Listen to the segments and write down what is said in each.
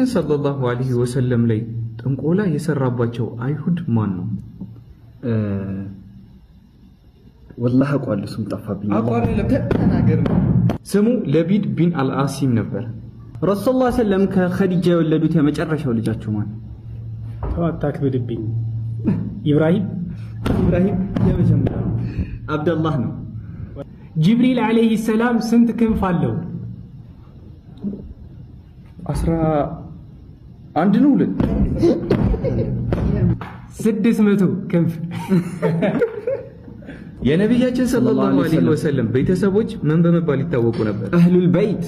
ሰለላሁ ዐለይሂ ወሰለም ላይ ጥንቆላ የሰራባቸው አይሁድ ማን ነው? ወላሂ አቋል ስሙ ጠፋብኝ። አቋል ለተናገር ስሙ ለቢድ ቢን አልአሲም ነበር። ረሱል ሰለላሁ ዐለይሂ ወሰለም ከኸዲጃ የወለዱት የመጨረሻው ልጃቸው ማን? ተዋታክብድብኝ። ኢብራሂም የመጀመሪያው አብደላህ ነው። ጅብሪል ዐለይሂ ሰላም ስንት ክንፍ አለው? 11 ነው 600 ክንፍ። የነብያችን ሰለላሁ ዐለይሂ ወሰለም ቤተሰቦች ምን በመባል ይታወቁ ነበር? አህሉል በይት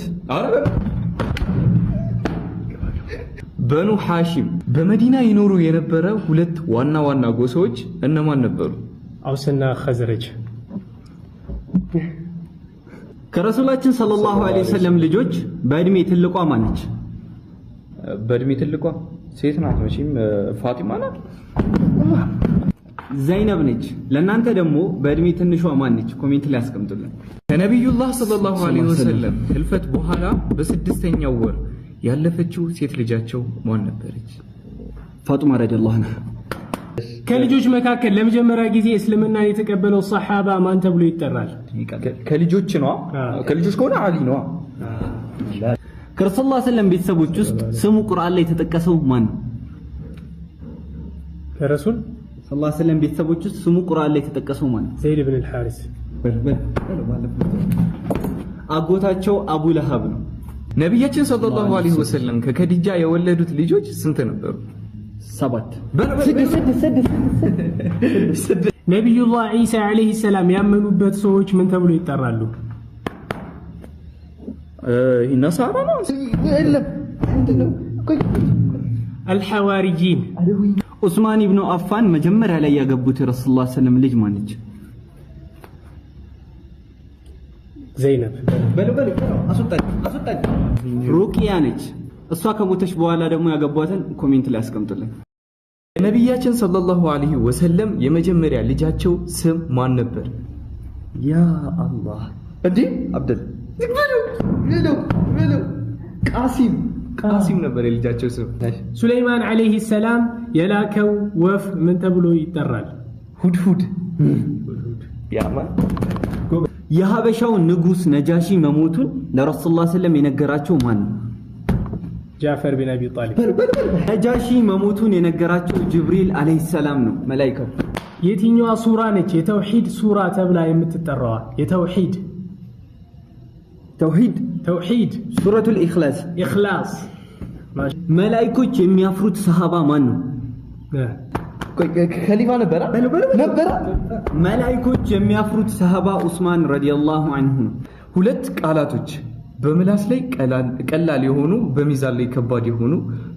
በኑ ሐሺም። በመዲና ይኖሩ የነበረ ሁለት ዋና ዋና ጎሳዎች እነማን ነበሩ? አውስና ኸዝረጅ። ከረሱላችን ሰለላሁ ዐለይሂ ወሰለም ልጆች በእድሜ ትልቋ ማን ነች? በእድሜ ትልቋ ሴት ናት መቼም ፋጢማ ናት። ዘይነብ ነች። ለእናንተ ደግሞ በእድሜ ትንሿ ማን ነች? ኮሜንት ላይ አስቀምጡልን። ከነቢዩላህ ሰለላሁ ዐለይሂ ወሰለም ህልፈት በኋላ በስድስተኛው ወር ያለፈችው ሴት ልጃቸው ማን ነበረች? ፋጡማ ረዲየላሁ ዐንሃ። ከልጆች መካከል ለመጀመሪያ ጊዜ እስልምናን የተቀበለው ሰሃባ ማን ተብሎ ይጠራል? ከልጆች ነው። ከልጆች ከሆነ አሊ ነው። ከረሱል ሰለላሁ ዐለይሂ ወሰለም ቤተሰቦች ውስጥ ስሙ ቁርአን ላይ የተጠቀሰው ማን ነው? ከረሱል ሰለላሁ ዐለይሂ ወሰለም ቤተሰቦች ውስጥ ስሙ ቁርአን ላይ የተጠቀሰው ማን ነው? ዘይድ ብን አልሐሪስ። አጎታቸው አቡ ለሃብ ነው። ነብያችን ሰለላሁ ዐለይሂ ወሰለም ከከዲጃ የወለዱት ልጆች ስንት ነበሩ? 7። ነቢዩላህ ዒሳ ዐለይሂ ሰላም ያመኑበት ሰዎች ምን ተብሎ ይጠራሉ? ነሳራ ነው። አልሐዋሪጂን። ዑስማን ኢብኑ አፋን መጀመሪያ ላይ ያገቡት የረሱል ሰለላሁ ዐለይሂ ወሰለም ልጅ ማን ነች? ዘይነብ። ሩቂያ ነች። እሷ ከሞተች በኋላ ደግሞ ያገቧትን ኮሜንት ላይ አስቀምጡልን። ነብያችን ሰለላሁ ዐለይሂ ወሰለም የመጀመሪያ ልጃቸው ስም ማን ነበር? ያ አላህ እንዴ አብደል ቃሲም ነበር የልጃቸው ስም። ሱለይማን ዐለይሂ ሰላም የላከው ወፍ ምን ተብሎ ይጠራል? ሁድሁድ። ያማን የሀበሻው ንጉስ ነጃሺ መሞቱን ለረሱል ሰለላሁ ዐለይሂ ወሰለም የነገራቸው ማን ነው? ጃፈር ቢን አቢ ጣሊብ። ነጃሺ መሞቱን የነገራቸው ጅብሪል ዐለይሂ ሰላም ነው፣ መላኢካው። የትኛዋ ሱራ ነች የተውሂድ ሱራ ተብላ የምትጠራዋ? ተውሂድ ሱረቱል ኢኽላስ። መላኢኮች የሚያፍሩት ሰሃባ ማን ነው? ከሊፋ ነበረ። መላኢኮች የሚያፍሩት ሰሃባ ዑስማን ረዲየላሁ ዐንሁ ነው። ሁለት ቃላቶች በምላስ ላይ ቀላል የሆኑ በሚዛን ላይ ከባድ የሆኑ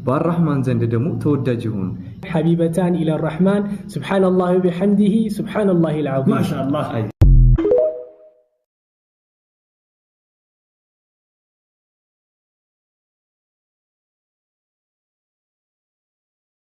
በአራህማን ዘንድ ደግሞ ተወዳጅ የሆኑ ሐቢበታን ኢላ ረህማን ሱብሃነላሂ ወቢሐምዲሂ ሱብሃነላሂል ዐዚም። ማሻአላህ